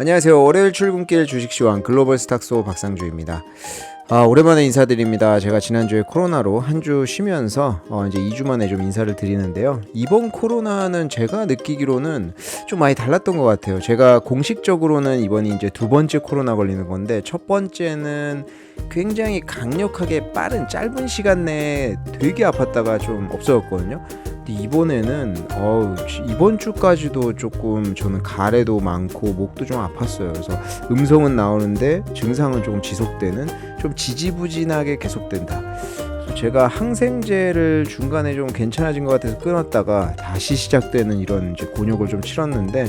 안녕하세요. 월요일 출근길 주식시황 글로벌 스탁소 박상주입니다. 오랜만에 인사드립니다. 제가 지난주에 코로나로 한 주 쉬면서 이제 2주 만에 좀 인사를 드리는데요. 이번 코로나는 제가 느끼기로는 좀 많이 달랐던 것 같아요. 제가 공식적으로는 이번이 이제 두 번째 코로나 걸리는 건데, 첫 번째는 굉장히 강력하게 빠른 짧은 시간 내에 되게 아팠다가 좀 없어졌거든요. 근데 이번에는 이번 주까지도 조금 저는 가래도 많고 목도 좀 아팠어요. 그래서 음성은 나오는데 증상은 조금 지속되는, 좀 지지부진하게 계속된다. 제가 항생제를 중간에 좀 괜찮아진 것 같아서 끊었다가 다시 시작되는 이런 이제 곤욕을 좀 치렀는데,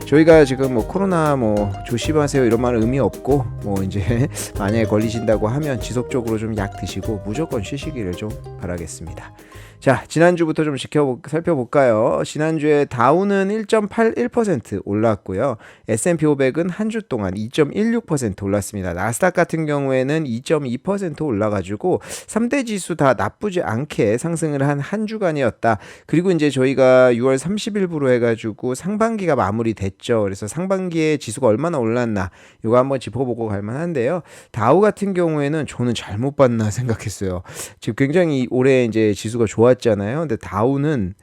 저희가 지금 뭐 코로나 뭐 조심하세요 이런 말은 의미 없고, 뭐 이제 만약에 걸리신다고 하면 지속적으로 좀 약 드시고 무조건 쉬시기를 좀 바라겠습니다. 자, 지난주부터 좀 살펴볼까요? 지난주에 다우는 1.81% 올랐고요. S&P 500은 한 주 동안 2.16% 올랐습니다. 나스닥 같은 경우에는 2.2% 올라가지고 3대 지수 다 나쁘지 않게 상승을 한 한 주간이었다. 그리고 이제 저희가 6월 30일부로 해가지고 상반기가 마무리됐죠. 그래서 상반기에 지수가 얼마나 올랐나 이거 한번 짚어보고 갈 만한데요. 다우 같은 경우에는 저는 잘못 봤나 생각했어요. 지금 굉장히 올해 이제 지수가 좋았잖아요. 근데 다우는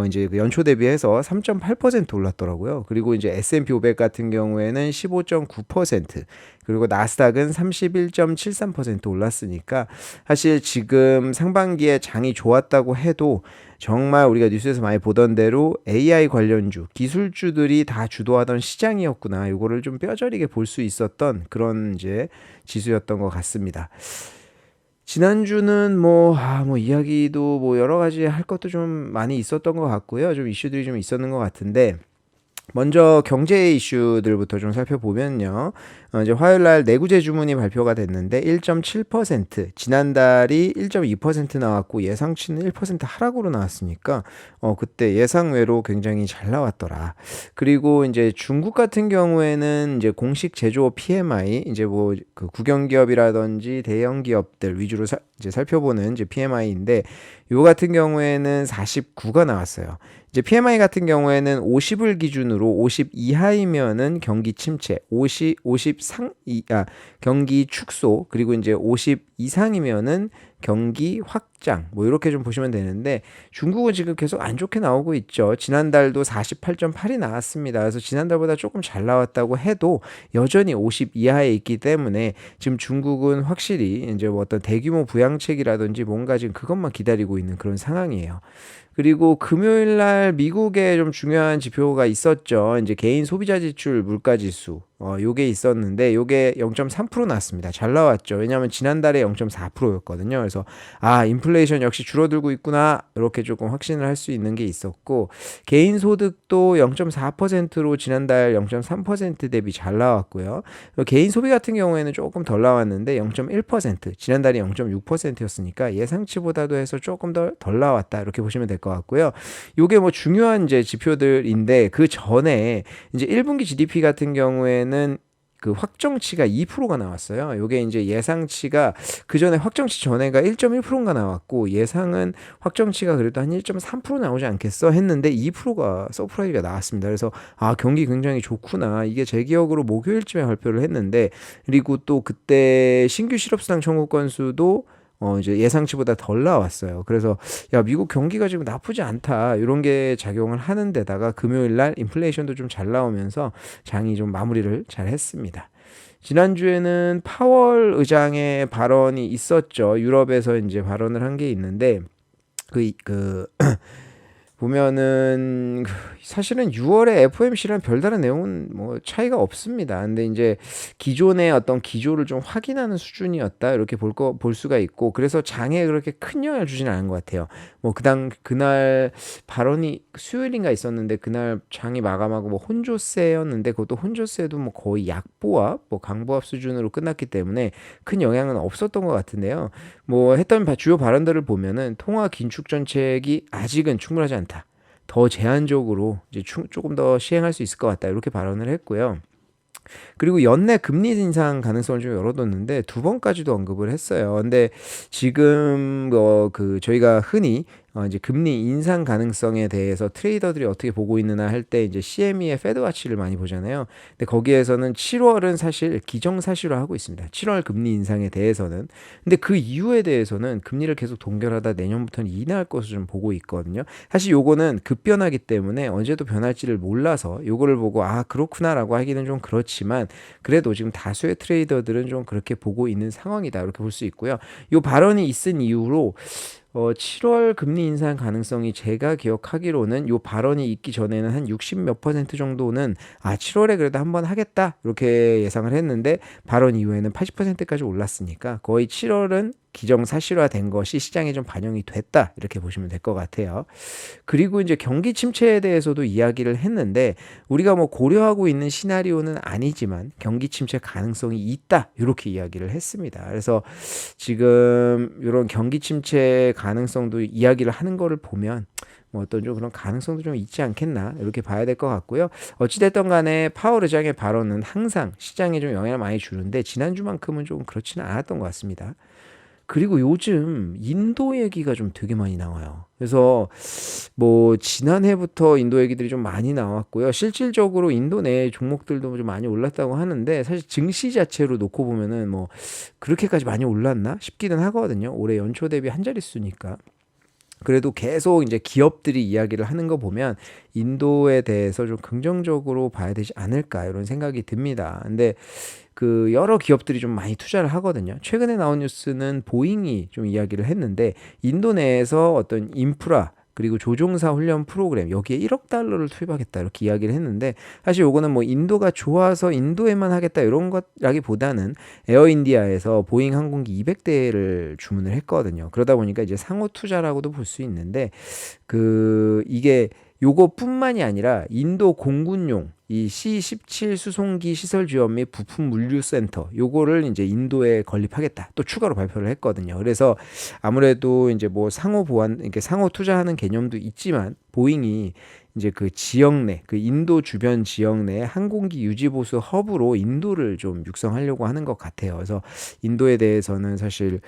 이제 연초 대비해서 3.8% 올랐더라고요. 그리고 이제 S&P 500 같은 경우에는 15.9%, 그리고 나스닥은 31.73% 올랐으니까 사실 지금 상반기에 장이 좋았다고 해도 정말 우리가 뉴스에서 많이 보던 대로 AI 관련주, 기술주들이 다 주도하던 시장이었구나. 이거를 좀 뼈저리게 볼 수 있었던 그런 이제 지수였던 것 같습니다. 지난주는 뭐 이야기도 뭐 여러 가지 할 것도 좀 많이 있었던 것 같고요. 좀 이슈들이 좀 있었는 것 같은데, 먼저 경제 이슈들부터 좀 살펴보면요. 이제 화요일 날 내구재 주문이 발표가 됐는데 1.7%, 지난달이 1.2% 나왔고 예상치는 1% 하락으로 나왔으니까 그때 예상외로 굉장히 잘 나왔더라. 그리고 이제 중국 같은 경우에는 이제 공식 제조업 PMI, 이제 뭐 그 국영기업이라든지 대형 기업들 위주로 이제 살펴보는 이제 PMI인데, 요 같은 경우에는 49가 나왔어요. 이제 PMI 같은 경우에는 50을 기준으로 50 이하이면은 경기 침체, 50 경기 축소, 그리고 이제 50 이상이면은 경기 확장, 뭐 이렇게 좀 보시면 되는데, 중국은 지금 계속 안 좋게 나오고 있죠. 지난달도 48.8이 나왔습니다. 그래서 지난달보다 조금 잘 나왔다고 해도 여전히 50 이하에 있기 때문에 지금 중국은 확실히 이제 뭐 어떤 대규모 부양책이라든지 뭔가 지금 그것만 기다리고 있는 그런 상황이에요. 그리고 금요일 날 미국에 좀 중요한 지표가 있었죠. 이제 개인 소비자 지출 물가 지수. 요게 있었는데 요게 0.3% 나왔습니다. 잘 나왔죠. 왜냐하면 지난달에 0.4%였거든요. 그래서 인플레이션 역시 줄어들고 있구나. 이렇게 조금 확신을 할 수 있는 게 있었고, 개인 소득도 0.4%로 지난달 0.3% 대비 잘 나왔고요. 개인 소비 같은 경우에는 조금 덜 나왔는데 0.1%, 지난달이 0.6%였으니까 예상치보다도 해서 조금 덜 나왔다. 이렇게 보시면 될 것 같고요. 요게 뭐 중요한 이제 지표들인데, 그 전에 이제 1분기 GDP 같은 경우에는 그 확정치가 2%가 나왔어요. 요게 이제 예상치가 그 전에 확정치 전에가 1.1%가 나왔고, 예상은 확정치가 그래도 한 1.3% 나오지 않겠어 했는데 2%가 서프라이즈가 나왔습니다. 그래서 경기 굉장히 좋구나. 이게 제 기억으로 목요일쯤에 발표를 했는데, 그리고 또 그때 신규 실업수당 청구 건수도 이제 예상치보다 덜 나왔어요. 그래서 미국 경기가 지금 나쁘지 않다, 이런 게 작용을 하는 데다가 금요일 날 인플레이션도 좀 잘 나오면서 장이 좀 마무리를 잘 했습니다. 지난주에는 파월 의장의 발언이 있었죠. 유럽에서 이제 발언을 한 게 있는데, 보면은 사실은 6월에 FOMC랑 별다른 내용은 뭐 차이가 없습니다. 근데 이제 기존의 어떤 기조를 좀 확인하는 수준이었다, 이렇게 볼 수가 있고, 그래서 장에 그렇게 큰 영향을 주지는 않은 것 같아요. 뭐 그날 발언이 수요일인가 있었는데, 그날 장이 마감하고 뭐 혼조세였는데, 그것도 혼조세도 뭐 거의 약보합, 뭐 강보합 수준으로 끝났기 때문에 큰 영향은 없었던 것 같은데요. 뭐 했던 주요 발언들을 보면은 통화 긴축 정책이 아직은 충분하지 않다, 더 제한적으로 이제 조금 더 시행할 수 있을 것 같다, 이렇게 발언을 했고요. 그리고 연내 금리 인상 가능성을 좀 열어뒀는데 2번까지도 언급을 했어요. 근데 지금 저희가 흔히 이제 금리 인상 가능성에 대해서 트레이더들이 어떻게 보고 있느냐 할 때 이제 CME의 페드와치를 많이 보잖아요. 근데 거기에서는 7월은 사실 기정사실화하고 있습니다. 7월 금리 인상에 대해서는. 근데 그 이유에 대해서는 금리를 계속 동결하다 내년부터는 인하할 것을 좀 보고 있거든요. 사실 요거는 급변하기 때문에 언제도 변할지를 몰라서 요거를 보고 아 그렇구나라고 하기는 좀 그렇지만 그래도 지금 다수의 트레이더들은 좀 그렇게 보고 있는 상황이다 이렇게 볼 수 있고요. 요 발언이 있은 이후로 7월 금리 인상 가능성이 제가 기억하기로는 요 발언이 있기 전에는 한 60 몇 퍼센트 정도는 7월에 그래도 한번 하겠다 이렇게 예상을 했는데 발언 이후에는 80%까지 올랐으니까 거의 7월은 기정사실화된 것이 시장에 좀 반영이 됐다 이렇게 보시면 될 것 같아요. 그리고 이제 경기 침체에 대해서도 이야기를 했는데 우리가 뭐 고려하고 있는 시나리오는 아니지만 경기 침체 가능성이 있다 이렇게 이야기를 했습니다. 그래서 지금 이런 경기 침체 가능성도 이야기를 하는 거를 보면 뭐 어떤 좀 그런 가능성도 좀 있지 않겠나 이렇게 봐야 될 것 같고요. 어찌됐든 간에 파월 의장의 발언은 항상 시장에 좀 영향을 많이 주는데 지난주만큼은 좀 그렇지는 않았던 것 같습니다. 그리고 요즘 인도 얘기가 좀 되게 많이 나와요. 그래서 뭐 지난해부터 인도 얘기들이 좀 많이 나왔고요. 실질적으로 인도 내 종목들도 좀 많이 올랐다고 하는데 사실 증시 자체로 놓고 보면은 뭐 그렇게까지 많이 올랐나 싶기는 하거든요. 올해 연초 대비 한 자릿수니까. 그래도 계속 이제 기업들이 이야기를 하는 거 보면 인도에 대해서 좀 긍정적으로 봐야 되지 않을까 이런 생각이 듭니다. 근데 그 여러 기업들이 좀 많이 투자를 하거든요. 최근에 나온 뉴스는 보잉이 좀 이야기를 했는데 인도 내에서 어떤 인프라 그리고 조종사 훈련 프로그램 여기에 1억 달러를 투입하겠다 이렇게 이야기를 했는데 사실 요거는 뭐 인도가 좋아서 인도에만 하겠다 이런 것라기보다는 에어인디아에서 보잉 항공기 200대를 주문을 했거든요. 그러다 보니까 이제 상호 투자라고도 볼 수 있는데 그 이게 요거뿐만이 아니라 인도 공군용 이 C-17 수송기 시설 지원 및 부품 물류 센터 요거를 이제 인도에 건립하겠다 또 추가로 발표를 했거든요. 그래서 아무래도 이제 뭐 상호 보완 이렇게 상호 투자하는 개념도 있지만 보잉이 이제 그 지역 내, 그 인도 주변 지역 내 항공기 유지 보수 허브로 인도를 좀 육성하려고 하는 것 같아요. 그래서 인도에 대해서는 사실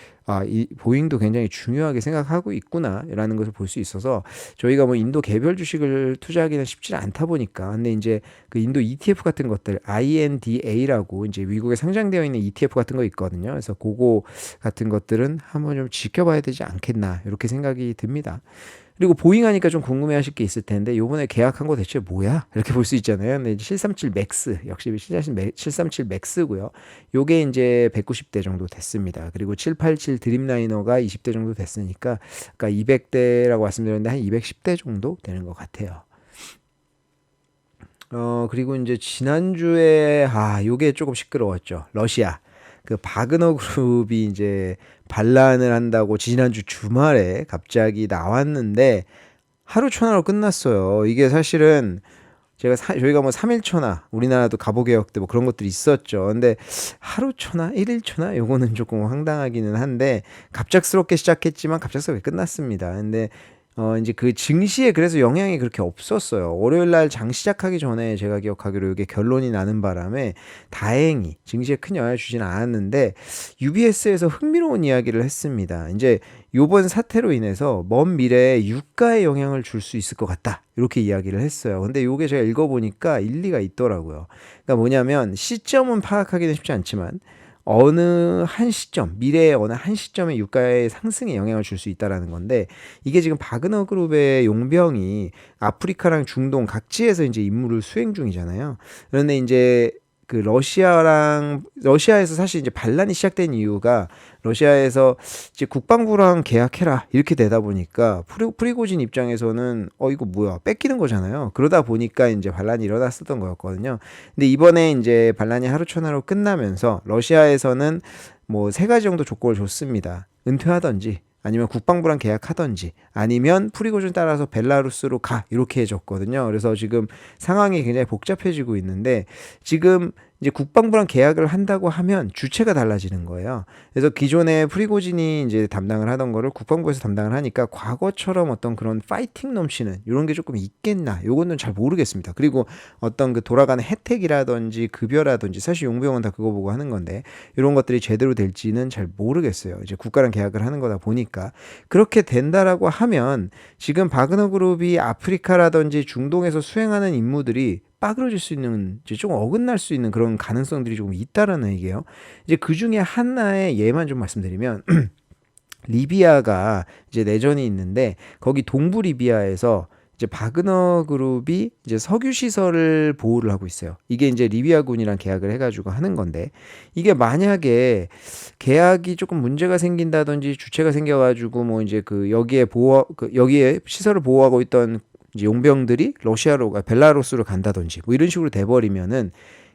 이 보잉도 굉장히 중요하게 생각하고 있구나라는 것을 볼 수 있어서 저희가 뭐 인도 개별 주식을 투자하기는 쉽지 않다 보니까 근데 이제 그 인도 ETF 같은 것들 INDA라고 이제 미국에 상장되어 있는 ETF 같은 거 있거든요. 그래서 그거 같은 것들은 한번 좀 지켜봐야 되지 않겠나 이렇게 생각이 듭니다. 그리고 보잉 하니까 좀 궁금해하실 게 있을 텐데 요번에 계약한 거 대체 뭐야? 이렇게 볼 수 있잖아요. 근데 737 맥스 역시 737 맥스고요. 요게 이제 190대 정도 됐습니다. 그리고 787 드림라이너가 20대 정도 됐으니까 아까 200대라고 말씀드렸는데 한 210대 정도 되는 것 같아요. 그리고 이제 지난주에 요게 조금 시끄러웠죠. 러시아 그 바그너 그룹이 이제 반란을 한다고 지난주 주말에 갑자기 나왔는데 하루 천하로 끝났어요. 이게 사실은 저희가 뭐 3일 천하 우리나라도 갑오개혁 때 뭐 그런 것들이 있었죠. 근데 하루 천하, 1일 천하 요거는 조금 황당하기는 한데 갑작스럽게 시작했지만 갑작스럽게 끝났습니다. 근데 이제 그 증시에 그래서 영향이 그렇게 없었어요. 월요일 날 장 시작하기 전에 제가 기억하기로 이게 결론이 나는 바람에 다행히 증시에 큰 영향을 주지는 않았는데 UBS에서 흥미로운 이야기를 했습니다. 이제 요번 사태로 인해서 먼 미래에 유가에 영향을 줄 수 있을 것 같다. 이렇게 이야기를 했어요. 근데 요게 제가 읽어보니까 일리가 있더라고요. 그러니까 뭐냐면 시점은 파악하기는 쉽지 않지만 어느 한 시점, 미래의 어느 한 시점에 유가의 상승에 영향을 줄 수 있다라는 건데 이게 지금 바그너 그룹의 용병이 아프리카랑 중동 각지에서 이제 임무를 수행 중이잖아요. 그런데 이제 그 러시아에서 사실 이제 반란이 시작된 이유가 러시아에서 이제 국방부랑 계약해라 이렇게 되다 보니까 프리고진 입장에서는 이거 뭐야 뺏기는 거잖아요. 그러다 보니까 이제 반란이 일어났었던 거였거든요. 근데 이번에 이제 반란이 하루천하로 끝나면서 러시아에서는 뭐 3가지 정도 조건을 줬습니다. 은퇴하든지 아니면 국방부랑 계약하든지 아니면 프리고진 따라서 벨라루스로 가 이렇게 해줬거든요. 그래서 지금 상황이 굉장히 복잡해지고 있는데 지금 이제 국방부랑 계약을 한다고 하면 주체가 달라지는 거예요. 그래서 기존에 프리고진이 이제 담당을 하던 거를 국방부에서 담당을 하니까 과거처럼 어떤 그런 파이팅 넘치는 이런 게 조금 있겠나? 요거는 잘 모르겠습니다. 그리고 어떤 그 돌아가는 혜택이라든지 급여라든지 사실 용병은 다 그거 보고 하는 건데 이런 것들이 제대로 될지는 잘 모르겠어요. 이제 국가랑 계약을 하는 거다 보니까 그렇게 된다라고 하면 지금 바그너 그룹이 아프리카라든지 중동에서 수행하는 임무들이 빠그러질 수 있는 이제 좀 어긋날 수 있는 그런 가능성들이 조금 있다라는 얘기예요. 이제 그 중에 하나의 예만 좀 말씀드리면 리비아가 이제 내전이 있는데 거기 동부 리비아에서 이제 바그너 그룹이 이제 석유 시설을 보호를 하고 있어요. 이게 이제 리비아군이랑 계약을 해가지고 하는 건데 이게 만약에 계약이 조금 문제가 생긴다든지 주체가 생겨가지고 뭐 이제 그 여기에 여기에 시설을 보호하고 있던 이제 용병들이 러시아로 벨라루스로 간다든지 뭐 이런 식으로 돼버리면은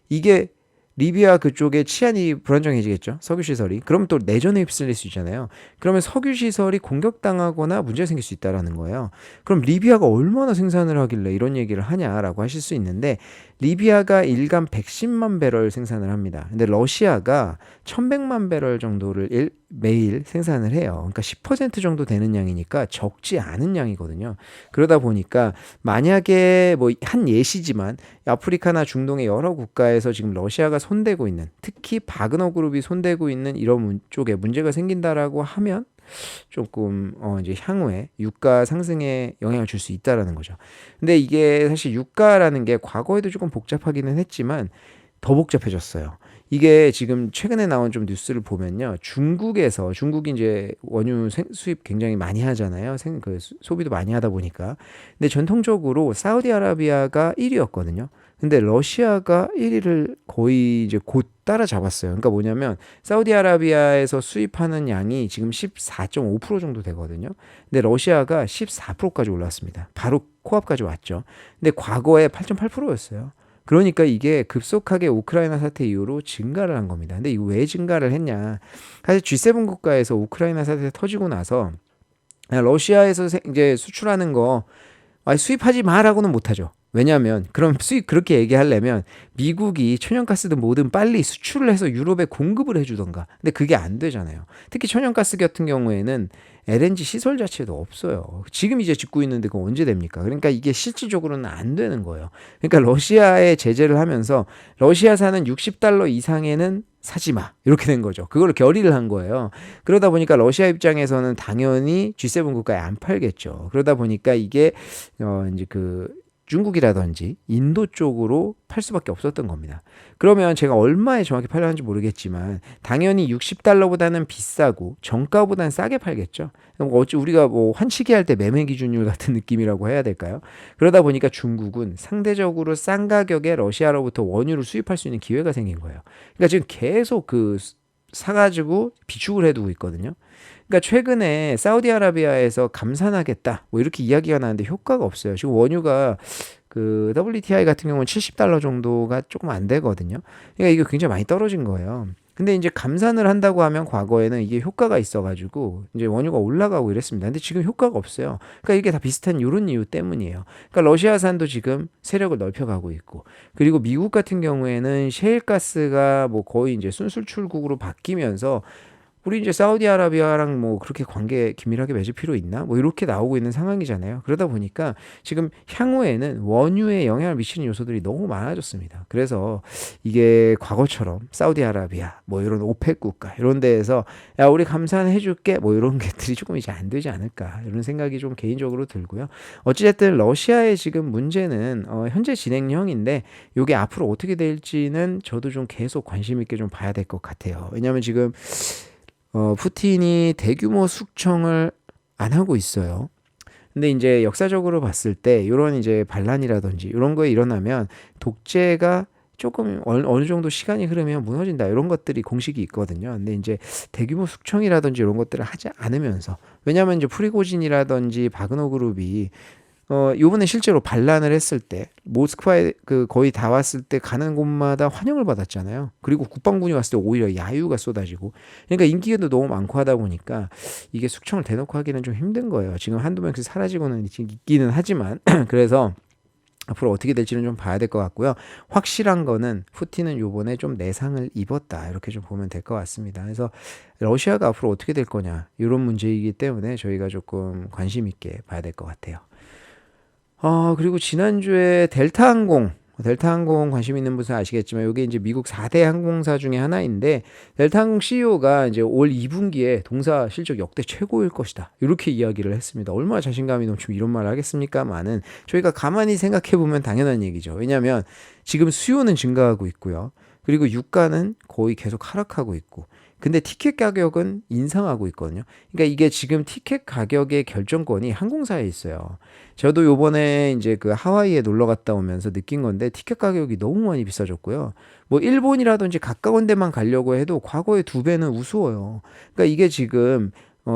이게 리비아 그쪽에 치안이 불안정해지겠죠. 석유 시설이. 그러면 또 내전에 휩쓸릴 수 있잖아요. 그러면 석유 시설이 공격당하거나 문제가 생길 수 있다라는 거예요. 그럼 리비아가 얼마나 생산을 하길래 이런 얘기를 하냐라고 하실 수 있는데 리비아가 일간 110만 배럴 생산을 합니다. 근데 러시아가 1100만 배럴 정도를 매일 생산을 해요. 그러니까 10% 정도 되는 양이니까 적지 않은 양이거든요. 그러다 보니까 만약에 뭐 한 예시지만 아프리카나 중동의 여러 국가에서 지금 러시아가 손대고 있는 특히 바그너 그룹이 손대고 있는 이런 쪽에 문제가 생긴다라고 하면 조금 이제 향후에 유가 상승에 영향을 줄 수 있다라는 거죠. 근데 이게 사실 유가라는 게 과거에도 조금 복잡하기는 했지만 더 복잡해졌어요. 이게 지금 최근에 나온 좀 뉴스를 보면요. 중국이 이제 원유 수입 굉장히 많이 하잖아요. 소비도 많이 하다 보니까. 근데 전통적으로 사우디아라비아가 1위였거든요. 근데 러시아가 1위를 거의 이제 곧 따라잡았어요. 그러니까 뭐냐면 사우디아라비아에서 수입하는 양이 지금 14.5% 정도 되거든요. 근데 러시아가 14%까지 올랐습니다. 바로 코앞까지 왔죠. 근데 과거에 8.8%였어요. 그러니까 이게 급속하게 우크라이나 사태 이후로 증가를 한 겁니다. 근데 이거 왜 증가를 했냐? 사실 G7 국가에서 우크라이나 사태 터지고 나서 러시아에서 이제 수출하는 거 수입하지 마라고는 못하죠. 왜냐하면 그럼 수입 그렇게 얘기하려면 미국이 천연가스든 뭐든 빨리 수출을 해서 유럽에 공급을 해주던가. 근데 그게 안 되잖아요. 특히 천연가스 같은 경우에는 LNG 시설 자체도 없어요. 지금 이제 짓고 있는데 그거 언제 됩니까? 그러니까 이게 실질적으로는 안 되는 거예요. 그러니까 러시아에 제재를 하면서 러시아 사는 60달러 이상에는 사지 마. 이렇게 된 거죠. 그걸 결의를 한 거예요. 그러다 보니까 러시아 입장에서는 당연히 G7 국가에 안 팔겠죠. 그러다 보니까 이게 이제 그 중국이라든지 인도 쪽으로 팔 수밖에 없었던 겁니다. 그러면 제가 얼마에 정확히 팔려는지 모르겠지만 당연히 60달러보다는 비싸고 정가보다는 싸게 팔겠죠. 어찌 우리가 뭐 환치기 할 때 매매 기준율 같은 느낌이라고 해야 될까요? 그러다 보니까 중국은 상대적으로 싼 가격에 러시아로부터 원유를 수입할 수 있는 기회가 생긴 거예요. 그러니까 지금 계속 사가지고 비축을 해두고 있거든요. 그러니까 최근에 사우디아라비아에서 감산하겠다 뭐 이렇게 이야기가 나는데 효과가 없어요. 지금 원유가 그 WTI 같은 경우는 70달러 정도가 조금 안 되거든요. 그러니까 이게 굉장히 많이 떨어진 거예요. 근데 이제 감산을 한다고 하면 과거에는 이게 효과가 있어가지고 이제 원유가 올라가고 이랬습니다. 근데 지금 효과가 없어요. 그러니까 이게 다 비슷한 이런 이유 때문이에요. 그러니까 러시아산도 지금 세력을 넓혀가고 있고, 그리고 미국 같은 경우에는 셰일가스가 뭐 거의 이제 순수출국으로 바뀌면서 우리 이제 사우디아라비아랑 뭐 그렇게 관계 긴밀하게 맺을 필요 있나? 뭐 이렇게 나오고 있는 상황이잖아요. 그러다 보니까 지금 향후에는 원유에 영향을 미치는 요소들이 너무 많아졌습니다. 그래서 이게 과거처럼 사우디아라비아 뭐 이런 오펙 국가 이런 데에서 야 우리 감산해 줄게 뭐 이런 것들이 조금 이제 안 되지 않을까 이런 생각이 좀 개인적으로 들고요. 어찌됐든 러시아의 지금 문제는 현재 진행형인데 이게 앞으로 어떻게 될지는 저도 좀 계속 관심 있게 좀 봐야 될 것 같아요. 왜냐하면 지금 푸틴이 대규모 숙청을 안 하고 있어요. 근데 이제 역사적으로 봤을 때 이런 이제 반란이라든지 이런 거에 일어나면 독재가 조금 어느 정도 시간이 흐르면 무너진다 이런 것들이 공식이 있거든요. 근데 이제 대규모 숙청이라든지 이런 것들을 하지 않으면서 왜냐하면 이제 프리고진이라든지 바그너 그룹이 요번에 실제로 반란을 했을 때 모스크바에 거의 다 왔을 때 가는 곳마다 환영을 받았잖아요. 그리고 국방군이 왔을 때 오히려 야유가 쏟아지고 그러니까 인기도 너무 많고 하다 보니까 이게 숙청을 대놓고 하기는 좀 힘든 거예요. 지금 한두 명씩 사라지고는 있기는 하지만 그래서 앞으로 어떻게 될지는 좀 봐야 될 것 같고요. 확실한 거는 푸틴은 요번에 좀 내상을 입었다. 이렇게 좀 보면 될 것 같습니다. 그래서 러시아가 앞으로 어떻게 될 거냐. 이런 문제이기 때문에 저희가 조금 관심 있게 봐야 될 것 같아요. 그리고 지난주에 델타항공 관심 있는 분은 아시겠지만 이게 이제 미국 4대 항공사 중에 하나인데 델타항공 CEO가 이제 올 2분기에 동사 실적 역대 최고일 것이다. 이렇게 이야기를 했습니다. 얼마나 자신감이 넘치면 이런 말을 하겠습니까만은 저희가 가만히 생각해 보면 당연한 얘기죠. 왜냐하면 지금 수요는 증가하고 있고요. 그리고 유가는 거의 계속 하락하고 있고 근데 티켓 가격은 인상하고 있거든요. 그러니까 이게 지금 티켓 가격의 결정권이 항공사에 있어요. 저도 요번에 이제 그 하와이에 놀러 갔다 오면서 느낀 건데 티켓 가격이 너무 많이 비싸졌고요. 뭐 일본이라든지 가까운 데만 가려고 해도 과거의 2배는 우스워요. 그러니까 이게 지금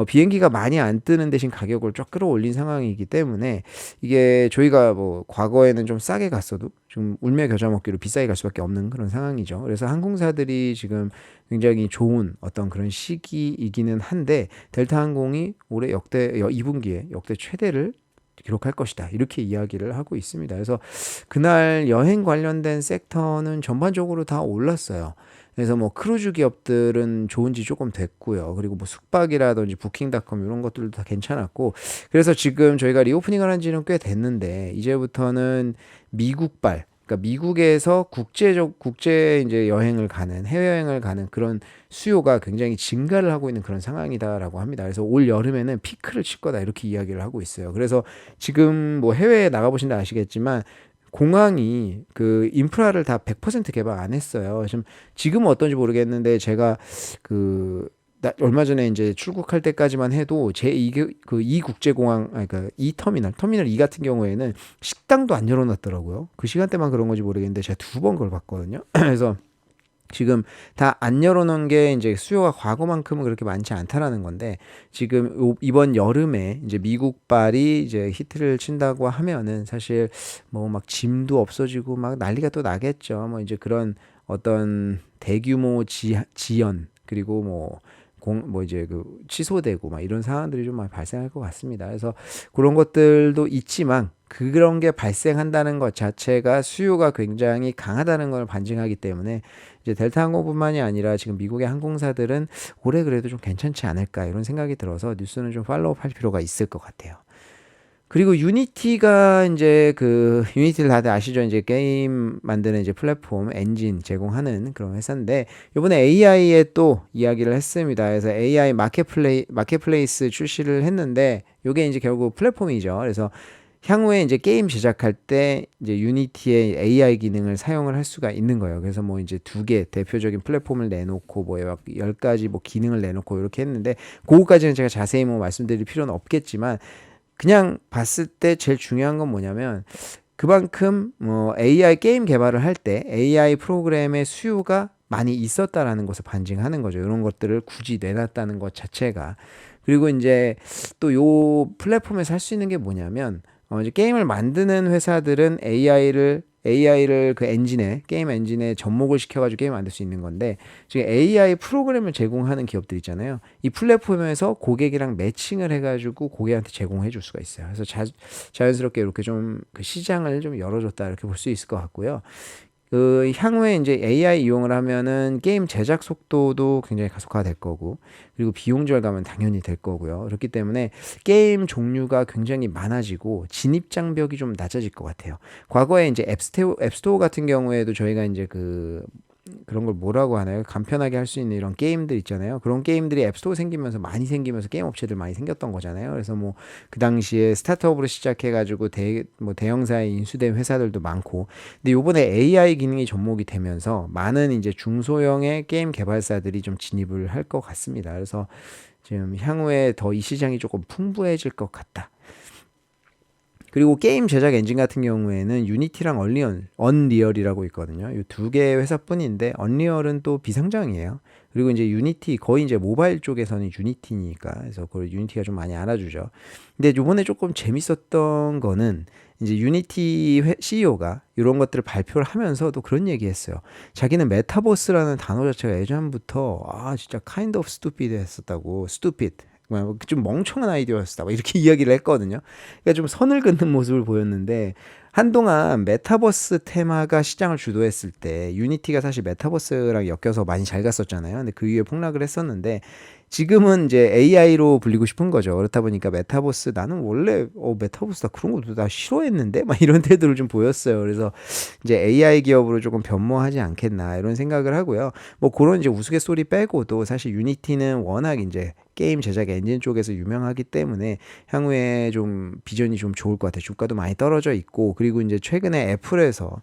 비행기가 많이 안 뜨는 대신 가격을 쫙 끌어올린 상황이기 때문에 이게 저희가 뭐 과거에는 좀 싸게 갔어도 좀 울며 겨자 먹기로 비싸게 갈 수밖에 없는 그런 상황이죠. 그래서 항공사들이 지금 굉장히 좋은 어떤 그런 시기이기는 한데 델타 항공이 올해 2분기에 역대 최대를 기록할 것이다. 이렇게 이야기를 하고 있습니다. 그래서 그날 여행 관련된 섹터는 전반적으로 다 올랐어요. 그래서 뭐 크루즈 기업들은 좋은지 조금 됐고요. 그리고 뭐 숙박이라든지 부킹닷컴 이런 것들도 다 괜찮았고. 그래서 지금 저희가 리오프닝을 한 지는 꽤 됐는데 이제부터는 미국발 그러니까 미국에서 국제 이제 여행을 가는 해외 여행을 가는 그런 수요가 굉장히 증가를 하고 있는 그런 상황이다라고 합니다. 그래서 올 여름에는 피크를 칠 거다 이렇게 이야기를 하고 있어요. 그래서 지금 뭐 해외에 나가 보신다 아시겠지만 공항이 그 인프라를 다 100% 개발 안 했어요. 지금은 어떤지 모르겠는데 제가 그 얼마 전에 이제 출국할 때까지만 해도 이 국제공항 아니 이 터미널 2 같은 경우에는 식당도 안 열어놨더라고요. 그 시간대만 그런 건지 모르겠는데 제가 2번 그걸 봤거든요. 그래서 지금 다 안 열어놓은 게 이제 수요가 과거만큼은 그렇게 많지 않다라는 건데 지금 이번 여름에 이제 미국발이 이제 히트를 친다고 하면은 사실 뭐 막 짐도 없어지고 막 난리가 또 나겠죠. 뭐 이제 그런 어떤 대규모 지연 그리고 뭐 이제 그 취소되고 막 이런 상황들이 좀 많이 발생할 것 같습니다. 그래서 그런 것들도 있지만 그런 게 발생한다는 것 자체가 수요가 굉장히 강하다는 걸 반증하기 때문에 이제 델타 항공뿐만이 아니라 지금 미국의 항공사들은 올해 그래도 좀 괜찮지 않을까 이런 생각이 들어서 뉴스는 좀 팔로우할 필요가 있을 것 같아요. 그리고 유니티가 이제 유니티를 다들 아시죠? 이제 게임 만드는 이제 플랫폼 엔진 제공하는 그런 회사인데 이번에 AI에 또 이야기를 했습니다. 그래서 AI 마켓플레이스 출시를 했는데 이게 이제 결국 플랫폼이죠. 그래서 향후에 이제 게임 제작할 때 이제 유니티의 AI 기능을 사용을 할 수가 있는 거예요. 그래서 뭐 이제 2개 대표적인 플랫폼을 내놓고 뭐 10가지 뭐 기능을 내놓고 이렇게 했는데 그거까지는 제가 자세히 뭐 말씀드릴 필요는 없겠지만 그냥 봤을 때 제일 중요한 건 뭐냐면 그만큼 뭐 AI 게임 개발을 할 때 AI 프로그램의 수요가 많이 있었다라는 것을 반증하는 거죠. 이런 것들을 굳이 내놨다는 것 자체가. 그리고 이제 또 요 플랫폼에서 할 수 있는 게 뭐냐면 이제 게임을 만드는 회사들은 AI를 그 게임 엔진에 접목을 시켜가지고 게임 만들 수 있는 건데, 지금 AI 프로그램을 제공하는 기업들 있잖아요. 이 플랫폼에서 고객이랑 매칭을 해가지고 고객한테 제공해 줄 수가 있어요. 그래서 자연스럽게 이렇게 좀 그 시장을 좀 열어줬다 이렇게 볼 수 있을 것 같고요. 향후에 이제 AI 이용을 하면은 게임 제작 속도도 굉장히 가속화가 될 거고, 그리고 비용 절감은 당연히 될 거고요. 그렇기 때문에 게임 종류가 굉장히 많아지고 진입 장벽이 좀 낮아질 것 같아요. 과거에 이제 앱스토어 같은 경우에도 저희가 이제 그런 걸 뭐라고 하나요? 간편하게 할 수 있는 이런 게임들 있잖아요. 그런 게임들이 앱스토어 많이 생기면서 게임 업체들 많이 생겼던 거잖아요. 그래서 뭐 그 당시에 스타트업으로 시작해가지고 대형사에 인수된 회사들도 많고, 근데 요번에 AI 기능이 접목이 되면서 많은 이제 중소형의 게임 개발사들이 좀 진입을 할 것 같습니다. 그래서 지금 향후에 더 이 시장이 조금 풍부해질 것 같다. 그리고 게임 제작 엔진 같은 경우에는 유니티랑 언리얼이라고 있거든요. 이 2개의 회사뿐인데 언리얼은 또 비상장이에요. 그리고 이제 유니티 거의 이제 모바일 쪽에서는 유니티니까, 그래서 그 유니티가 좀 많이 알아주죠. 근데 요번에 조금 재밌었던 거는 이제 유니티 CEO가 이런 것들을 발표를 하면서도 그런 얘기했어요. 자기는 메타버스라는 단어 자체가 예전부터 진짜 kind of stupid 했었다고. stupid. 좀 멍청한 아이디어였다 이렇게 이야기를 했거든요. 그러니까 좀 선을 긋는 모습을 보였는데 한동안 메타버스 테마가 시장을 주도했을 때 유니티가 사실 메타버스랑 엮여서 많이 잘 갔었잖아요. 근데 그 이후에 폭락을 했었는데 지금은 이제 AI로 불리고 싶은 거죠. 그렇다 보니까 메타버스 나는 원래 메타버스 나 그런 것도 다 싫어했는데 막 이런 태도를 좀 보였어요. 그래서 이제 AI 기업으로 조금 변모하지 않겠나 이런 생각을 하고요. 뭐 그런 이제 우스갯소리 빼고도 사실 유니티는 워낙 이제 게임 제작 엔진 쪽에서 유명하기 때문에 향후에 좀 비전이 좀 좋을 것 같아요. 주가도 많이 떨어져 있고 그리고 이제 최근에 애플에서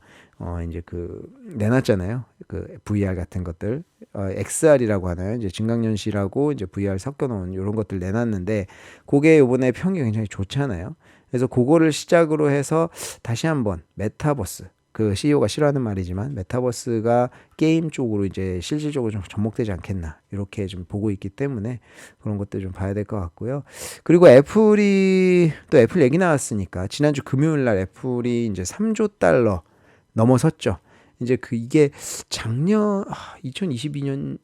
이제 그 내놨잖아요. 그 VR 같은 것들 XR이라고 하나요? 이제 증강현실하고 이제 VR 섞어놓은 이런 것들 내놨는데 그게 이번에 평이 굉장히 좋잖아요. 그래서 그거를 시작으로 해서 다시 한번 메타버스 그 CEO가 싫어하는 말이지만 메타버스가 게임 쪽으로 이제 실질적으로 좀 접목되지 않겠나 이렇게 좀 보고 있기 때문에 그런 것들 좀 봐야 될 것 같고요. 그리고 애플이 또 애플 얘기 나왔으니까 지난주 금요일 날 애플이 이제 3조 달러 넘어섰죠. 이제 이게 작년 2022년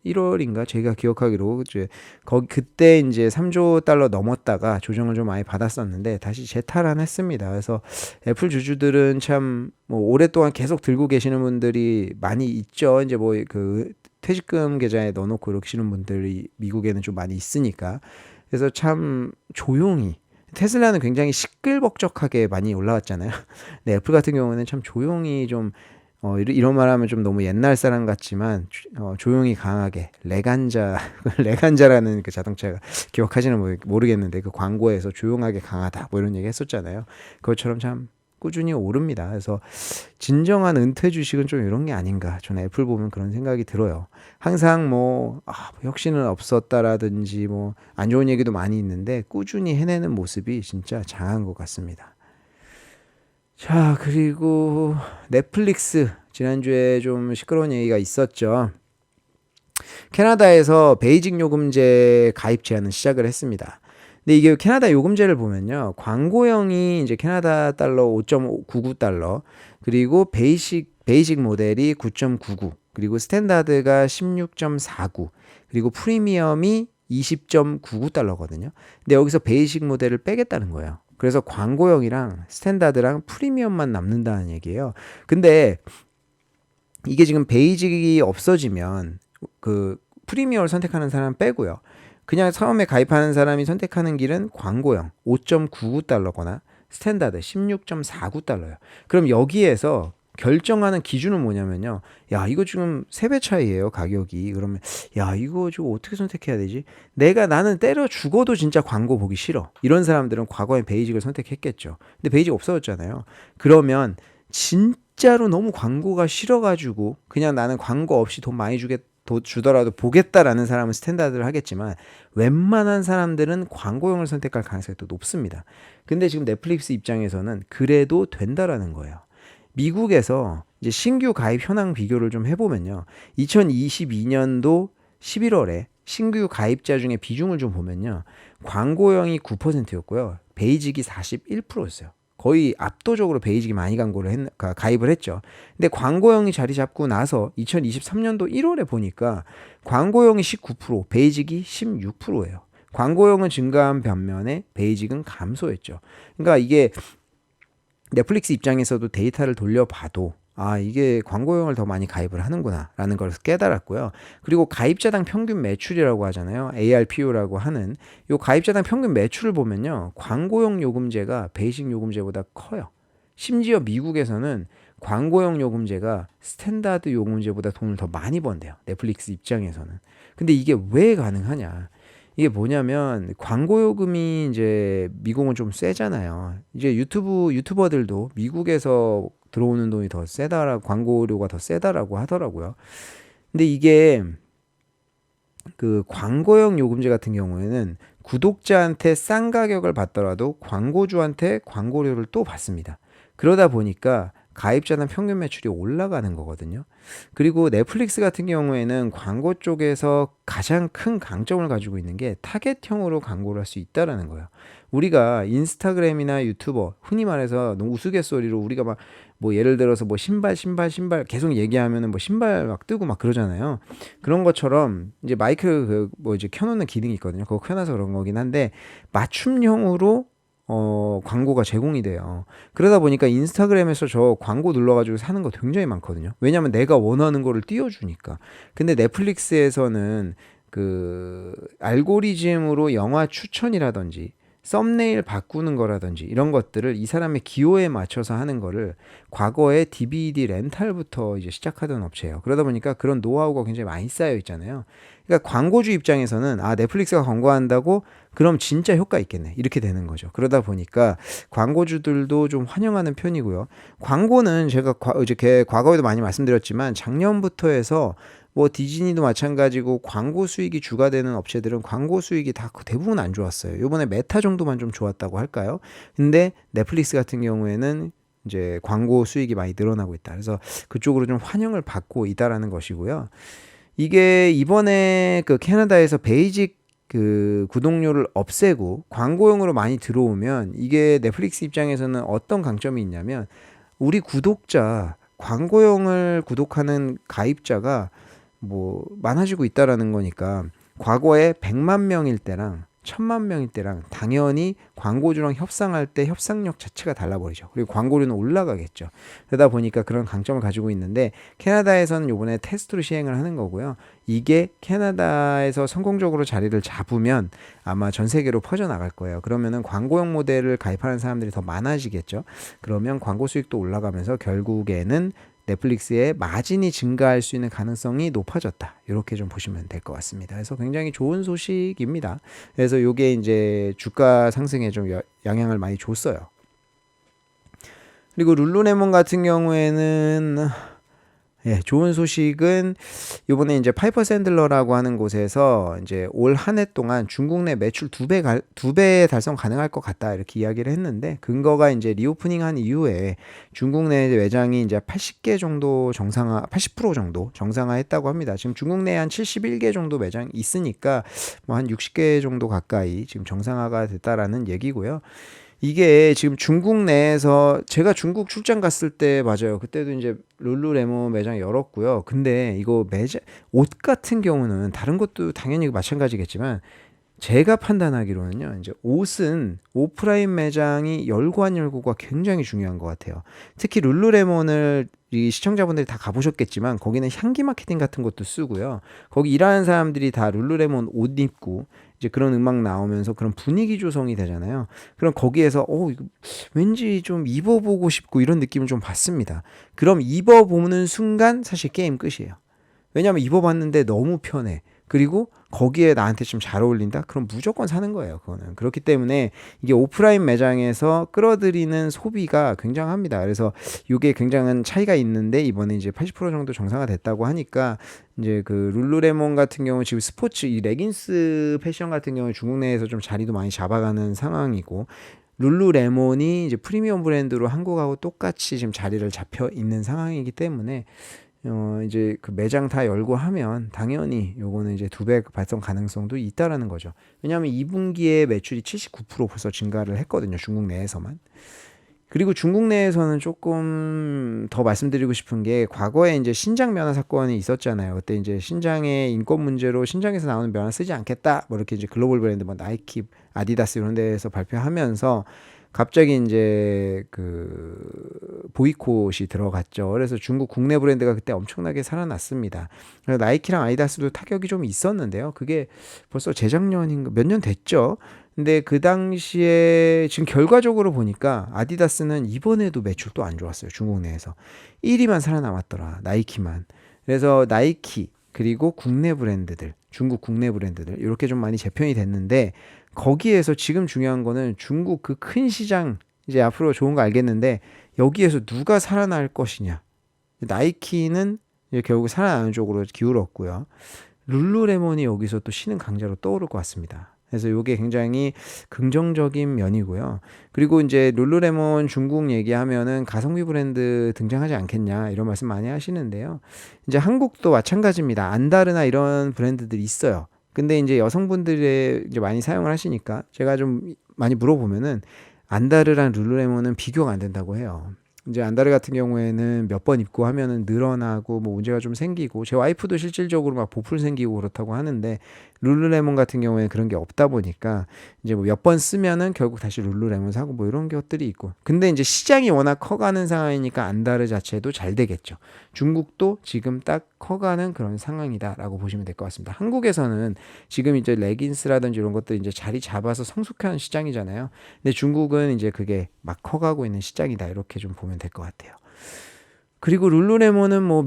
1월인가 제가 기억하기로 이제 거기 그때 이제 3조 달러 넘었다가 조정을 좀 많이 받았었는데 다시 재탈환했습니다. 그래서 애플 주주들은 참 뭐 오랫동안 계속 들고 계시는 분들이 많이 있죠. 이제 뭐 그 퇴직금 계좌에 넣어놓고 이러시는 분들이 미국에는 좀 많이 있으니까 그래서 참 조용히 테슬라는 굉장히 시끌벅적하게 많이 올라왔잖아요. 근데 애플 같은 경우는 참 조용히 좀 이런 말하면 좀 너무 옛날 사람 같지만 조용히 강하게 레간자 레간자라는 그 자동차가 기억하시는 모르겠는데 그 광고에서 조용하게 강하다 뭐 이런 얘기 했었잖아요. 그것처럼 참 꾸준히 오릅니다. 그래서 진정한 은퇴 주식은 좀 이런 게 아닌가. 저는 애플 보면 그런 생각이 들어요. 항상 뭐 혁신은 없었다라든지 뭐 안 좋은 얘기도 많이 있는데 꾸준히 해내는 모습이 진짜 장한 것 같습니다. 자, 그리고 넷플릭스 지난주에 좀 시끄러운 얘기가 있었죠. 캐나다에서 베이직 요금제 가입 제한을 시작을 했습니다. 근데 이게 캐나다 요금제를 보면요. 광고형이 이제 캐나다 달러 5.99달러, 그리고 베이직 모델이 9.99, 그리고 스탠다드가 16.49, 그리고 프리미엄이 20.99달러거든요. 근데 여기서 베이직 모델을 빼겠다는 거예요. 그래서 광고형이랑 스탠다드랑 프리미엄만 남는다는 얘기예요. 근데 이게 지금 베이직이 없어지면 그 프리미엄을 선택하는 사람 빼고요. 그냥 처음에 가입하는 사람이 선택하는 길은 광고형 5.99달러거나 스탠다드 16.49달러예요. 그럼 여기에서 결정하는 기준은 뭐냐면요. 야, 이거 지금 3배 차이예요, 가격이. 그러면 야, 이거 지금 어떻게 선택해야 되지? 나는 때려 죽어도 진짜 광고 보기 싫어. 이런 사람들은 과거에 베이직을 선택했겠죠. 근데 베이직 없어졌잖아요. 그러면 진짜로 너무 광고가 싫어가지고 그냥 나는 광고 없이 돈 많이 주더라도 보겠다라는 사람은 스탠다드를 하겠지만 웬만한 사람들은 광고용을 선택할 가능성이 또 높습니다. 근데 지금 넷플릭스 입장에서는 그래도 된다라는 거예요. 미국에서 이제 신규 가입 현황 비교를 좀 해보면요. 2022년도 11월에 신규 가입자 중에 비중을 좀 보면요. 광고형이 9%였고요. 베이직이 41%였어요. 거의 압도적으로 베이직이 많이 가입을 했죠. 근데 광고형이 자리 잡고 나서 2023년도 1월에 보니까 광고형이 19%, 베이직이 16%예요. 광고형은 증가한 반면에 베이직은 감소했죠. 그러니까 이게 넷플릭스 입장에서도 데이터를 돌려봐도 이게 광고형을 더 많이 가입을 하는구나 라는 걸 깨달았고요. 그리고 가입자당 평균 매출이라고 하잖아요. ARPU라고 하는 요 가입자당 평균 매출을 보면요. 광고형 요금제가 베이직 요금제보다 커요. 심지어 미국에서는 광고형 요금제가 스탠다드 요금제보다 돈을 더 많이 번대요. 넷플릭스 입장에서는. 근데 이게 왜 가능하냐? 이게 뭐냐면 광고 요금이 이제 미국은 좀 세잖아요. 이제 유튜버들도 미국에서 들어오는 돈이 더 광고료가 더 세다라고 하더라고요. 근데 이게 그 광고형 요금제 같은 경우에는 구독자한테 싼 가격을 받더라도 광고주한테 광고료를 또 받습니다. 그러다 보니까 가입자는 평균 매출이 올라가는 거거든요. 그리고 넷플릭스 같은 경우에는 광고 쪽에서 가장 큰 강점을 가지고 있는 게 타겟형으로 광고를 할 수 있다라는 거예요. 우리가 인스타그램이나 유튜버 흔히 말해서 너무 우스갯소리로 우리가 막 뭐 예를 들어서 뭐 신발 계속 얘기하면은 뭐 신발 막 뜨고 막 그러잖아요. 그런 것처럼 이제 마이크 뭐 이제 켜놓는 기능이 있거든요. 그거 켜놔서 그런 거긴 한데 맞춤형으로 광고가 제공이 돼요. 그러다 보니까 인스타그램에서 저 광고 눌러가지고 사는 거 굉장히 많거든요. 왜냐면 내가 원하는 거를 띄워주니까. 근데 넷플릭스에서는 그 알고리즘으로 영화 추천이라든지 썸네일 바꾸는 거라든지 이런 것들을 이 사람의 기호에 맞춰서 하는 거를 과거에 DVD 렌탈부터 이제 시작하던 업체예요. 그러다 보니까 그런 노하우가 굉장히 많이 쌓여 있잖아요. 그러니까 광고주 입장에서는 넷플릭스가 광고한다고 그럼 진짜 효과 있겠네. 이렇게 되는 거죠. 그러다 보니까 광고주들도 좀 환영하는 편이고요. 광고는 제가 과거에도 많이 말씀드렸지만 작년부터 해서 뭐 디즈니도 마찬가지고 광고 수익이 주가 되는 업체들은 광고 수익이 다 대부분 안 좋았어요. 요번에 메타 정도만 좀 좋았다고 할까요? 근데 넷플릭스 같은 경우에는 이제 광고 수익이 많이 늘어나고 있다. 그래서 그쪽으로 좀 환영을 받고 있다라는 것이고요. 이게 이번에 그 캐나다에서 베이직 그 구독료를 없애고 광고용으로 많이 들어오면 이게 넷플릭스 입장에서는 어떤 강점이 있냐면 우리 구독자 광고용을 구독하는 가입자가 뭐 많아지고 있다라는 거니까 과거에 100만 명일 때랑 1000만 명일 때랑 당연히 광고주랑 협상할 때 협상력 자체가 달라버리죠. 그리고 광고료는 올라가겠죠. 그러다 보니까 그런 강점을 가지고 있는데 캐나다에서는 이번에 테스트로 시행을 하는 거고요. 이게 캐나다에서 성공적으로 자리를 잡으면 아마 전 세계로 퍼져나갈 거예요. 그러면은 광고용 모델을 가입하는 사람들이 더 많아지겠죠. 그러면 광고 수익도 올라가면서 결국에는 넷플릭스의 마진이 증가할 수 있는 가능성이 높아졌다. 이렇게 좀 보시면 될 것 같습니다. 그래서 굉장히 좋은 소식입니다. 그래서 이게 이제 주가 상승에 좀 영향을 많이 줬어요. 그리고 룰루레몬 같은 경우에는 좋은 소식은 이번에 이제 파이퍼 샌들러라고 하는 곳에서 이제 올 한 해 동안 중국 내 매출 두 배 달성 가능할 것 같다 이렇게 이야기를 했는데 근거가 이제 리오프닝한 이후에 중국 내 매장이 이제 80개 정도 80% 정도 정상화했다고 합니다. 지금 중국 내에 한 71개 정도 매장 있으니까 뭐 한 60개 정도 가까이 지금 정상화가 됐다라는 얘기고요. 이게 지금 중국 내에서 제가 중국 출장 갔을 때 맞아요. 그때도 이제 룰루레몬 매장 열었고요. 근데 이거 옷 같은 경우는 다른 것도 당연히 마찬가지겠지만 제가 판단하기로는요. 이제 옷은 오프라인 매장이 열고 안 열고가 굉장히 중요한 것 같아요. 특히 룰루레몬을 이 시청자분들이 다 가보셨겠지만 거기는 향기 마케팅 같은 것도 쓰고요. 거기 일하는 사람들이 다 룰루레몬 옷 입고 이제 그런 음악 나오면서 그런 분위기 조성이 되잖아요. 그럼 거기에서 이거 왠지 좀 입어보고 싶고 이런 느낌을 좀 받습니다. 그럼 입어보는 순간 사실 게임 끝이에요. 왜냐하면 입어봤는데 너무 편해. 그리고 거기에 나한테 좀 잘 어울린다? 그럼 무조건 사는 거예요. 그거는. 그렇기 때문에 이게 오프라인 매장에서 끌어들이는 소비가 굉장합니다. 그래서 이게 굉장한 차이가 있는데 이번에 이제 80% 정도 정상화 됐다고 하니까 이제 그 룰루레몬 같은 경우 지금 스포츠 이 레깅스 패션 같은 경우 중국 내에서 좀 자리도 많이 잡아가는 상황이고 룰루레몬이 이제 프리미엄 브랜드로 한국하고 똑같이 지금 자리를 잡혀 있는 상황이기 때문에 이제 그 매장 다 열고 하면 당연히 요거는 이제 2배 발성 가능성도 있다라는 거죠. 왜냐하면 2분기에 매출이 79% 벌써 증가를 했거든요. 중국 내에서만. 그리고 중국 내에서는 조금 더 말씀드리고 싶은 게 과거에 이제 신장 면허 사건이 있었잖아요. 그때 이제 신장의 인권 문제로 신장에서 나오는 면허 쓰지 않겠다. 뭐 이렇게 이제 글로벌 브랜드 뭐 나이키, 아디다스 이런 데에서 발표하면서 갑자기 이제 그 보이콧이 들어갔죠. 그래서 중국 국내 브랜드가 그때 엄청나게 살아났습니다. 그래서 나이키랑 아디다스도 타격이 좀 있었는데요. 그게 벌써 재작년인가 몇 년 됐죠. 근데 그 당시에 지금 결과적으로 보니까 아디다스는 이번에도 매출도 안 좋았어요. 중국 내에서 1위만 살아남았더라. 나이키만. 그래서 나이키 그리고 국내 브랜드들, 중국 국내 브랜드들 이렇게 좀 많이 재편이 됐는데 거기에서 지금 중요한 거는 중국 그 큰 시장 이제 앞으로 좋은 거 알겠는데 여기에서 누가 살아날 것이냐. 나이키는 이제 결국 살아나는 쪽으로 기울었고요. 룰루레몬이 여기서 또 신흥 강자로 떠오를 것 같습니다. 그래서 이게 굉장히 긍정적인 면이고요. 그리고 이제 룰루레몬 중국 얘기하면은 가성비 브랜드 등장하지 않겠냐 이런 말씀 많이 하시는데요. 이제 한국도 마찬가지입니다. 안다르나 이런 브랜드들이 있어요. 근데 이제 여성분들이 이제 많이 사용을 하시니까 제가 좀 많이 물어보면은 안다르랑 룰루레몬은 비교가 안 된다고 해요. 이제 안다르 같은 경우에는 몇 번 입고 하면은 늘어나고 뭐 문제가 좀 생기고, 제 와이프도 실질적으로 막 보풀 생기고 그렇다고 하는데, 룰루레몬 같은 경우에는 그런 게 없다 보니까 이제 뭐 몇 번 쓰면은 결국 다시 룰루레몬 사고 뭐 이런 것들이 있고. 근데 이제 시장이 워낙 커가는 상황이니까 안다르 자체도 잘 되겠죠. 중국도 지금 딱 커가는 그런 상황이다라고 보시면 될 것 같습니다. 한국에서는 지금 이제 레깅스라든지 이런 것들 이제 자리 잡아서 성숙한 시장이잖아요. 근데 중국은 이제 그게 막 커가고 있는 시장이다, 이렇게 좀 보면 될 것 같아요. 그리고 룰루레몬은 뭐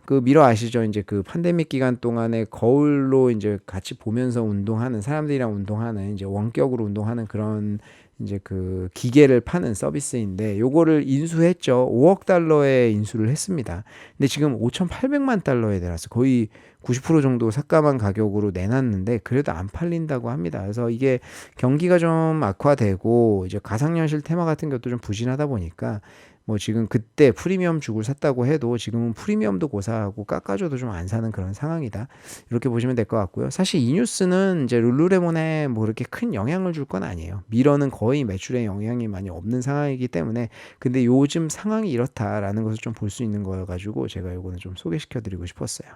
그 미러 아시죠? 이제 그 팬데믹 기간 동안에 거울로 이제 같이 보면서 운동하는, 사람들이랑 운동하는, 이제 원격으로 운동하는 그런 이제 그 기계를 파는 서비스인데, 요거를 인수했죠. 5억 달러에 인수를 했습니다. 근데 지금 5,800만 달러에 내놨어. 거의 90% 정도 삭감한 가격으로 내놨는데 그래도 안 팔린다고 합니다. 그래서 이게 경기가 좀 악화되고 이제 가상현실 테마 같은 것도 좀 부진하다 보니까, 뭐 지금 그때 프리미엄 주고 샀다고 해도 지금은 프리미엄도 고사하고 깎아줘도 좀 안 사는 그런 상황이다, 이렇게 보시면 될 것 같고요. 사실 이 뉴스는 이제 룰루레몬에 뭐 이렇게 큰 영향을 줄 건 아니에요. 미러는 거의 매출에 영향이 많이 없는 상황이기 때문에. 근데 요즘 상황이 이렇다라는 것을 좀 볼 수 있는 거여가지고 제가 요거는 좀 소개시켜 드리고 싶었어요.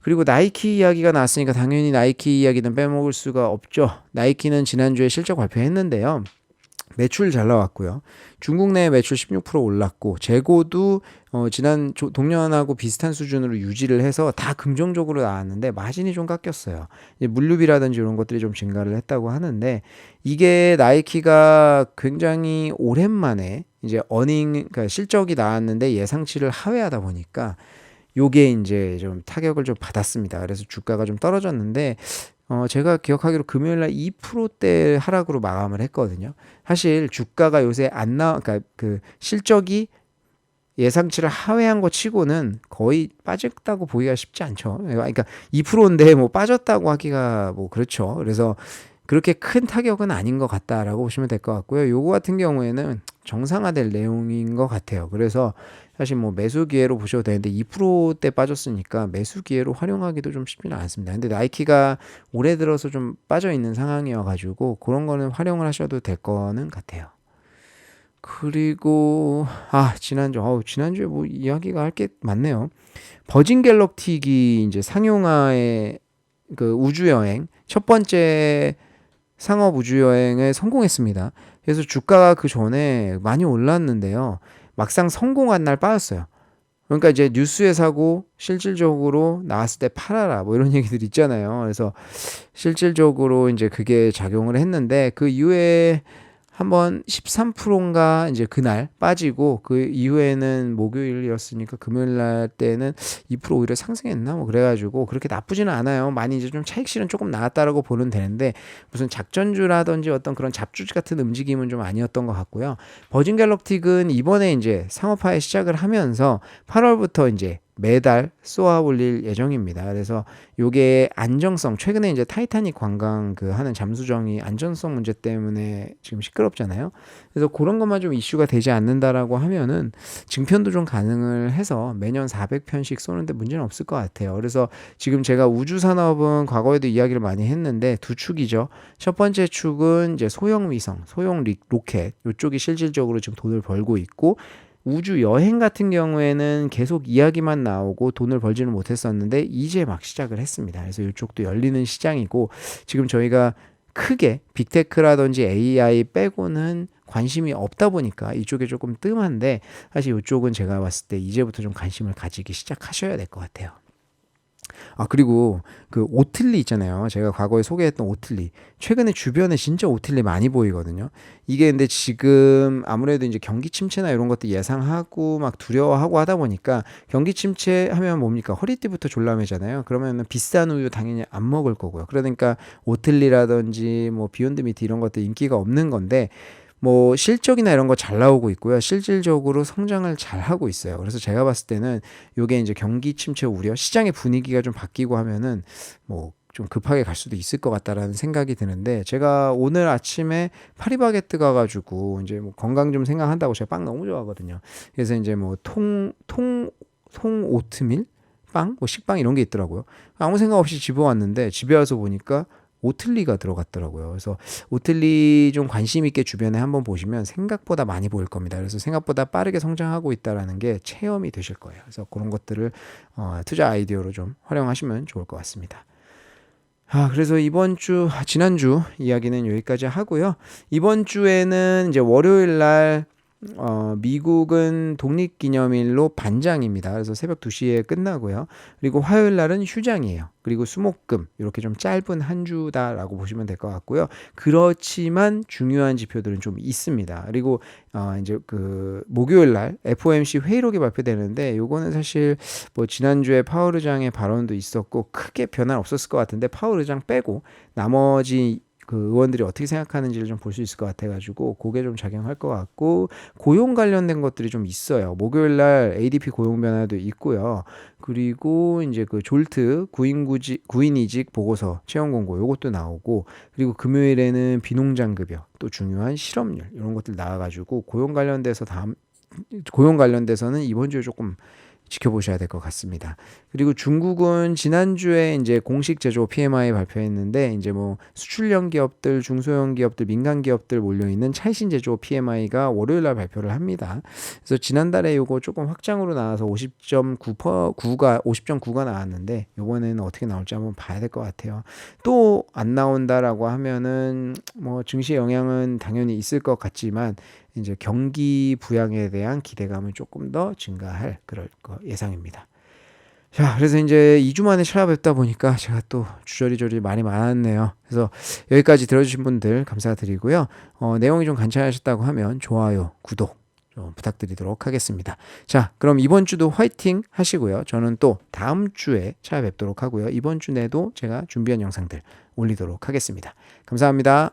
그리고 나이키 이야기가 나왔으니까 당연히 나이키 이야기는 빼먹을 수가 없죠. 나이키는 지난주에 실적 발표했는데요. 매출 잘 나왔고요. 중국 내 매출 16% 올랐고, 재고도 지난 동년하고 비슷한 수준으로 유지를 해서 다 긍정적으로 나왔는데 마진이 좀 깎였어요. 이제 물류비라든지 이런 것들이 좀 증가를 했다고 하는데, 이게 나이키가 굉장히 오랜만에 이제 그러니까 실적이 나왔는데 예상치를 하회하다 보니까 요게 이제 좀 타격을 좀 받았습니다. 그래서 주가가 좀 떨어졌는데, 제가 기억하기로 금요일날 2%대 하락으로 마감을 했거든요. 사실 주가가 요새 그러니까 그 실적이 예상치를 하회한 거 치고는 거의 빠졌다고 보기가 쉽지 않죠. 그러니까 2%인데 뭐 빠졌다고 하기가 뭐 그렇죠. 그래서 그렇게 큰 타격은 아닌 것 같다라고 보시면 될 것 같고요. 요거 같은 경우에는 정상화될 내용인 것 같아요. 그래서 사실 뭐 매수 기회로 보셔도 되는데 2%대 빠졌으니까 매수 기회로 활용하기도 좀 쉽지는 않습니다. 근데 나이키가 올해 들어서 좀 빠져 있는 상황이어가지고 그런 거는 활용을 하셔도 될 거는 같아요. 그리고 지난주에 뭐 이야기가 할 게 많네요. 버진 갤럭틱이 이제 상용화의 그 우주여행 첫 번째 상업 우주여행에 성공했습니다. 그래서 주가가 그 전에 많이 올랐는데요. 막상 성공한 날 빠졌어요. 그러니까 이제 뉴스에 사고 실질적으로 나왔을 때 팔아라 뭐 이런 얘기들 있잖아요. 그래서 실질적으로 이제 그게 작용을 했는데, 그 이후에 한번 13%인가 이제 그날 빠지고, 그 이후에는 목요일이었으니까 금요일 날 때는 2% 오히려 상승했나 뭐 그래가지고 그렇게 나쁘지는 않아요. 많이 이제 좀 차익실은 조금 나왔다라고 보면 되는데, 무슨 작전주라든지 어떤 그런 잡주 같은 움직임은 좀 아니었던 것 같고요. 버진 갤럭틱은 이번에 이제 상업화에 시작을 하면서 8월부터 이제 매달 쏘아 올릴 예정입니다. 그래서 요게 안정성, 최근에 이제 타이타닉 관광 그 하는 잠수정이 안전성 문제 때문에 지금 시끄럽잖아요. 그래서 그런 것만 좀 이슈가 되지 않는다라고 하면은 증편도 좀 가능을 해서 매년 400편씩 쏘는데 문제는 없을 것 같아요. 그래서 지금 제가 우주 산업은 과거에도 이야기를 많이 했는데 두 축이죠. 첫 번째 축은 이제 소형 위성, 소형 로켓, 이쪽이 실질적으로 지금 돈을 벌고 있고, 우주 여행 같은 경우에는 계속 이야기만 나오고 돈을 벌지는 못했었는데 이제 막 시작을 했습니다. 그래서 이쪽도 열리는 시장이고, 지금 저희가 크게 빅테크라든지 AI 빼고는 관심이 없다 보니까 이쪽에 조금 뜸한데, 사실 이쪽은 제가 봤을 때 이제부터 좀 관심을 가지기 시작하셔야 될 것 같아요. 그리고 그 오틀리 있잖아요. 제가 과거에 소개했던 오틀리. 최근에 주변에 진짜 오틀리 많이 보이거든요. 이게 근데 지금 아무래도 이제 경기 침체나 이런 것도 예상하고 막 두려워하고 하다 보니까, 경기 침체 하면 뭡니까? 허리띠부터 졸라매잖아요. 그러면 비싼 우유 당연히 안 먹을 거고요. 그러니까 오틀리라든지 뭐 비욘드 미트 이런 것도 인기가 없는 건데, 뭐 실적이나 이런 거 잘 나오고 있고요. 실질적으로 성장을 잘 하고 있어요. 그래서 제가 봤을 때는 요게 이제 경기 침체 우려, 시장의 분위기가 좀 바뀌고 하면은 뭐 좀 급하게 갈 수도 있을 것 같다라는 생각이 드는데, 제가 오늘 아침에 파리바게뜨 가가지고 이제 뭐 건강 좀 생각한다고, 제가 빵 너무 좋아하거든요. 그래서 이제 뭐 통 오트밀 빵, 뭐 식빵 이런 게 있더라고요. 아무 생각 없이 집에 왔는데 집에 와서 보니까 오틀리가 들어갔더라고요. 그래서 오틀리 좀 관심 있게 주변에 한번 보시면 생각보다 많이 보일 겁니다. 그래서 생각보다 빠르게 성장하고 있다라는 게 체험이 되실 거예요. 그래서 그런 것들을 투자 아이디어로 좀 활용하시면 좋을 것 같습니다. 그래서 지난주 이야기는 여기까지 하고요. 이번 주에는 이제 월요일 날 미국은 독립기념일로 반장입니다. 그래서 새벽 2시에 끝나고요. 그리고 화요일 날은 휴장이에요. 그리고 수목금 이렇게 좀 짧은 한 주다라고 보시면 될 것 같고요. 그렇지만 중요한 지표들은 좀 있습니다. 그리고 이제 그 목요일 날 FOMC 회의록이 발표되는데 요거는 사실 뭐 지난주에 파월 의장의 발언도 있었고 크게 변화는 없었을 것 같은데 파월 의장 빼고 나머지 그 의원들이 어떻게 생각하는지를 좀 볼 수 있을 것 같아가지고 그게 좀 작용할 것 같고 고용 관련된 것들이 좀 있어요. 목요일 날 ADP 고용 변화도 있고요. 그리고 이제 그 졸트 구인이직 보고서 채용 공고 요것도 나오고 그리고 금요일에는 비농장 급여 또 중요한 실업률 이런 것들 나와가지고 고용 관련돼서는 이번 주에 조금 지켜보셔야 될 것 같습니다. 그리고 중국은 지난주에 이제 공식 제조 PMI 발표했는데 이제 뭐 수출형 기업들, 중소형 기업들, 민간 기업들 몰려 있는 찰신 제조 PMI가 월요일 날 발표를 합니다. 그래서 지난달에 요거 조금 확장으로 나와서 50.9가 나왔는데 요번에는 어떻게 나올지 한번 봐야 될 것 같아요. 또 안 나온다라고 하면은 뭐 증시에 영향은 당연히 있을 것 같지만 이제 경기 부양에 대한 기대감은 조금 더 증가할 그럴 거 예상입니다. 자, 그래서 이제 2주 만에 찾아뵙다 보니까 제가 또 주저리저리 말이 많았네요. 그래서 여기까지 들어주신 분들 감사드리고요. 내용이 좀 괜찮으셨다고 하면 좋아요, 구독 좀 부탁드리도록 하겠습니다. 자, 그럼 이번 주도 화이팅 하시고요. 저는 또 다음 주에 찾아뵙도록 하고요. 이번 주 내도 제가 준비한 영상들 올리도록 하겠습니다. 감사합니다.